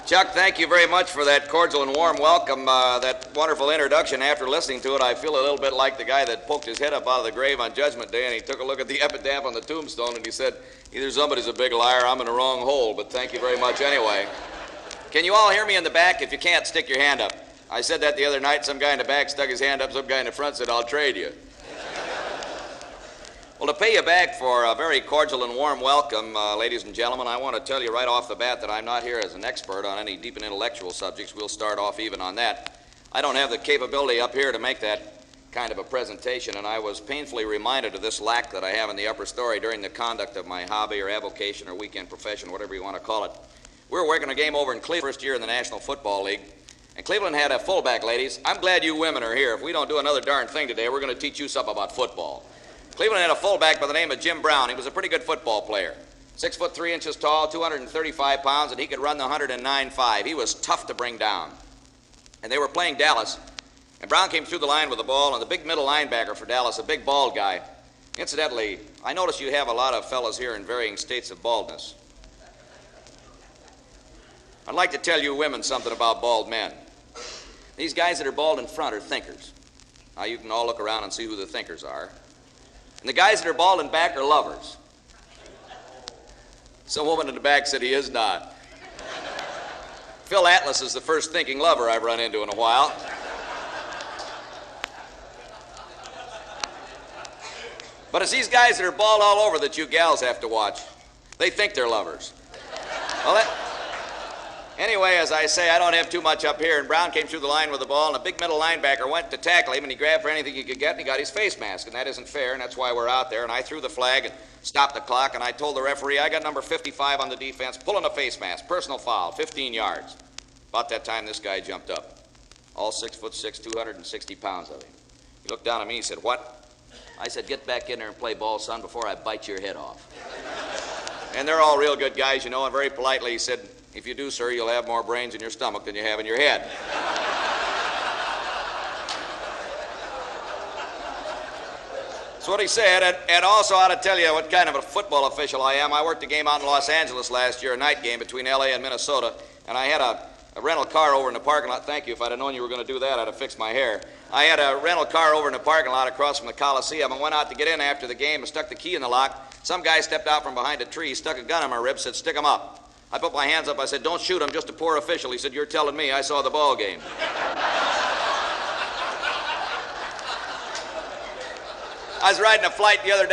Chuck, thank you very much for that cordial and warm welcome, that wonderful introduction. After listening to it, I feel a little bit like the guy that poked his head up out of the grave on Judgment Day, and he took a look at the epitaph on the tombstone, and he said, either somebody's a big liar, I'm in the wrong hole, but thank you very much anyway. Can you all hear me in the back? If you can't, stick your hand up. I said that the other night. Some guy in the back stuck his hand up, some guy in the front said, I'll trade you. Well, to pay you back for a very cordial and warm welcome, ladies and gentlemen, I want to tell you right off the bat that I'm not here as an expert on any deep and intellectual subjects. We'll start off even on that. I don't have the capability up here to make that kind of a presentation, and I was painfully reminded of this lack that I have in the upper story during the conduct of my hobby or avocation or weekend profession, whatever you want to call it. We were working a game over in Cleveland, first year in the National Football League, and Cleveland had a fullback, ladies. I'm glad you women are here. If we don't do another darn thing today, we're going to teach you something about football. Cleveland had a fullback by the name of Jim Brown. He was a pretty good football player. 6 foot 3 inches tall, 235 pounds, and he could run the 109.5. He was tough to bring down. And they were playing Dallas, and Brown came through the line with the ball, and the big middle linebacker for Dallas, a big bald guy. Incidentally, I notice you have a lot of fellas here in varying states of baldness. I'd like to tell you women something about bald men. These guys that are bald in front are thinkers. Now, you can all look around and see who the thinkers are. And the guys that are bald in back are lovers. Some woman in the back said he is not. Phil Atlas is the first thinking lover I've run into in a while. But it's these guys that are bald all over that you gals have to watch. They think they're lovers. Well, anyway, as I say, I don't have too much up here, and Brown came through the line with the ball, and a big middle linebacker went to tackle him, and he grabbed for anything he could get, and he got his face mask, and that isn't fair, and that's why we're out there. And I threw the flag and stopped the clock, and I told the referee, I got number 55 on the defense, pulling a face mask, personal foul, 15 yards. About that time, this guy jumped up, all 6'6", 260 pounds of him. He looked down at me, he said, what? I said, get back in there and play ball, son, before I bite your head off. And they're all real good guys, you know, and very politely he said, if you do, sir, you'll have more brains in your stomach than you have in your head. That's what he said, and also I ought to tell you what kind of a football official I am. I worked a game out in Los Angeles last year, a night game between L.A. and Minnesota, and I had a rental car over in the parking lot. Thank you. If I'd have known you were going to do that, I'd have fixed my hair. I had a rental car over in the parking lot across from the Coliseum. I went out to get in after the game and stuck the key in the lock. Some guy stepped out from behind a tree, stuck a gun in my ribs, said, stick 'em up. I put my hands up. I said, don't shoot him, just a poor official. He said, you're telling me. I saw the ball game. I was riding a flight the other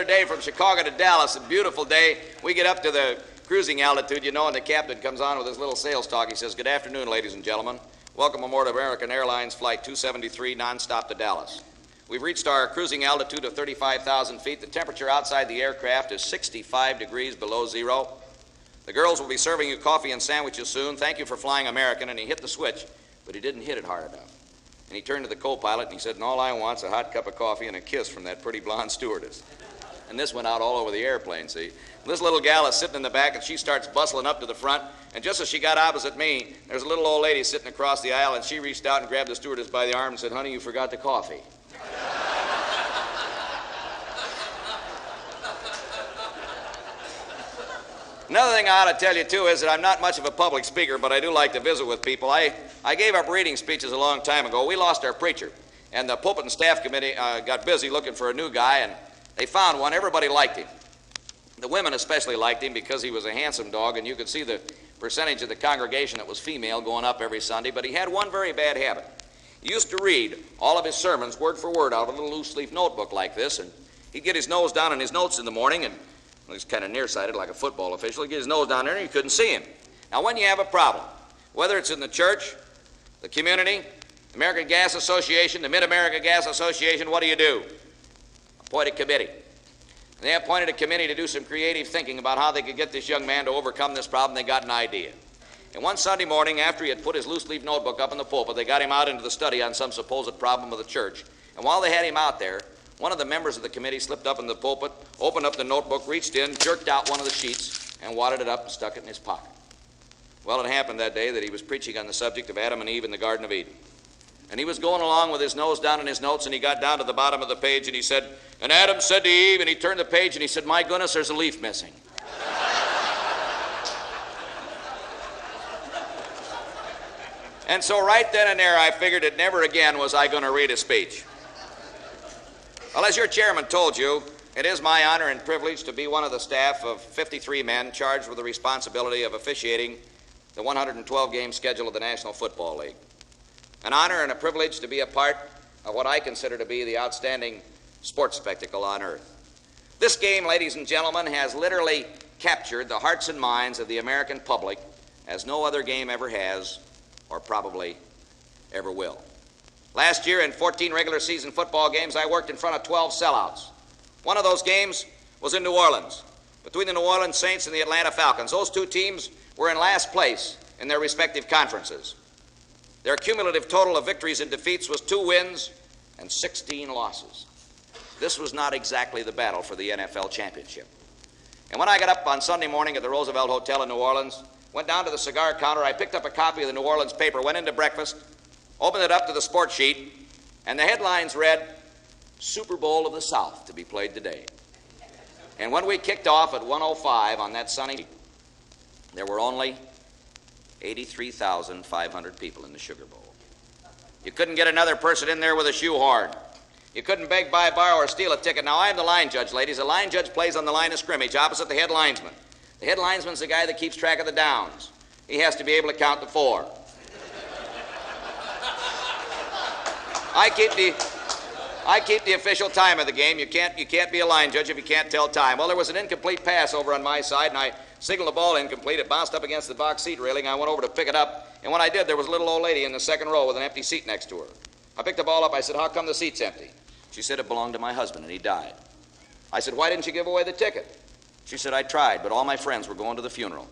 day from Chicago to Dallas. A beautiful day. We get up to the cruising altitude, you know, and the captain comes on with his little sales talk. He says, good afternoon, ladies and gentlemen. Welcome aboard American Airlines Flight 273, nonstop to Dallas. We've reached our cruising altitude of 35,000 feet. The temperature outside the aircraft is 65 degrees below zero. The girls will be serving you coffee and sandwiches soon. Thank you for flying American. And he hit the switch, but he didn't hit it hard enough. And he turned to the co-pilot and he said, and all I want's a hot cup of coffee and a kiss from that pretty blonde stewardess. And this went out all over the airplane, see. This little gal is sitting in the back and she starts bustling up to the front. And just as she got opposite me, there's a little old lady sitting across the aisle, and she reached out and grabbed the stewardess by the arm and said, honey, you forgot the coffee. Another thing I ought to tell you, too, is that I'm not much of a public speaker, but I do like to visit with people. I gave up reading speeches a long time ago. We lost our preacher, and the pulpit and staff committee got busy looking for a new guy, and they found one. Everybody liked him. The women especially liked him because he was a handsome dog, and you could see the percentage of the congregation that was female going up every Sunday, but he had one very bad habit. He used to read all of his sermons word for word out of a little loose-leaf notebook like this, and he'd get his nose down in his notes in the morning, and well, he's kind of nearsighted like a football official. He'd get his nose down there and you couldn't see him. Now, when you have a problem, whether it's in the church, the community, American Gas Association, the Mid-America Gas Association, what do? Appoint a committee. And they appointed a committee to do some creative thinking about how they could get this young man to overcome this problem. They got an idea. And one Sunday morning, after he had put his loose-leaf notebook up in the pulpit, they got him out into the study on some supposed problem of the church. And while they had him out there, one of the members of the committee slipped up in the pulpit, opened up the notebook, reached in, jerked out one of the sheets, and wadded it up and stuck it in his pocket. Well, it happened that day that he was preaching on the subject of Adam and Eve in the Garden of Eden. And he was going along with his nose down in his notes, and he got down to the bottom of the page, and he said, and Adam said to Eve, and he turned the page, and he said, my goodness, there's a leaf missing. And so right then and there, I figured that never again was I going to read a speech. Well, as your chairman told you, it is my honor and privilege to be one of the staff of 53 men charged with the responsibility of officiating the 112-game schedule of the National Football League. An honor and a privilege to be a part of what I consider to be the outstanding sports spectacle on earth. This game, ladies and gentlemen, has literally captured the hearts and minds of the American public as no other game ever has, or probably ever will. Last year, in 14 regular season football games, I worked in front of 12 sellouts. One of those games was in New Orleans, between the New Orleans Saints and the Atlanta Falcons. Those two teams were in last place in their respective conferences. Their cumulative total of victories and defeats was 2 wins and 16 losses. This was not exactly the battle for the NFL championship. And when I got up on Sunday morning at the Roosevelt Hotel in New Orleans, went down to the cigar counter, I picked up a copy of the New Orleans paper, went into breakfast, opened it up to the sports sheet, and the headlines read, Super Bowl of the South to be played today. And when we kicked off at 1:05 on that sunny, there were only 83,500 people in the Sugar Bowl. You couldn't get another person in there with a shoehorn. You couldn't beg, buy, borrow, or steal a ticket. Now, I'm the line judge, ladies. The line judge plays on the line of scrimmage opposite the head linesman. The head linesman's the guy that keeps track of the downs. He has to be able to count to 4. I keep the official time of the game. You can't be a line judge if you can't tell time. Well, there was an incomplete pass over on my side, and I signaled the ball incomplete. It bounced up against the box seat railing. I went over to pick it up, and when I did, there was a little old lady in the second row with an empty seat next to her. I picked the ball up. I said, how come the seat's empty? She said, it belonged to my husband, and he died. I said, why didn't you give away the ticket? She said, I tried, but all my friends were going to the funeral.